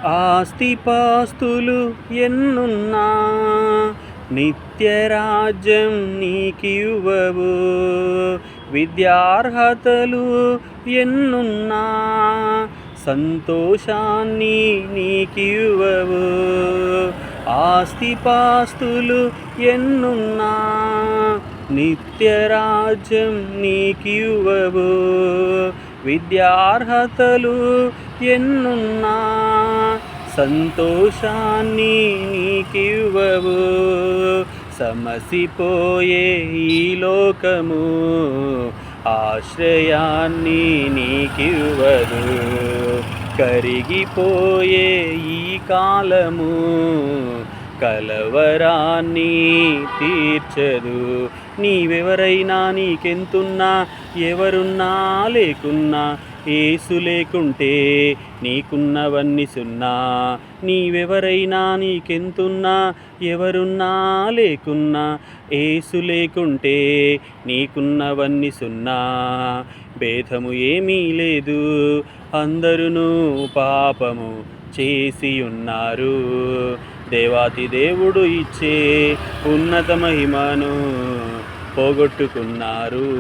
ఆస్తిపాస్తులు ఎన్నున్నా నిత్యరాజ్యం నీకివ్వవు. విద్యార్హతలు ఎన్నున్నా సంతోషాన్ని నీకివ్వవు. ఆస్తిపాస్తులు ఎన్నున్నా నిత్యరాజ్యం నీకివ్వవు. విద్యార్హతలు ఎన్నున్నా సంతోషాన్ని నీకివ్వవు. సమసిపోయే ఈ లోకము ఆశ్రయాన్ని నీకివ్వదు. కరిగిపోయే ఈ కాలము కలవరాన్ని తీర్చదు. నీవెవరైనా, నీకెంతున్నా, ఎవరున్నా లేకున్నా, యేసు లేకుంటే నీకున్నవన్నీ సున్నా. నీవెవరైనా, నీకెంతున్నా, ఎవరున్నా లేకున్నా, యేసు లేకుంటే నీకున్నవన్నీ సున్నా. భేదము ఏమీ లేదు, అందరూ పాపము చేసి ఉన్నారు. దేవాతి దేవుడు ఇచ్చే ఉన్నత మహిమను పోగొట్టుకున్నారు.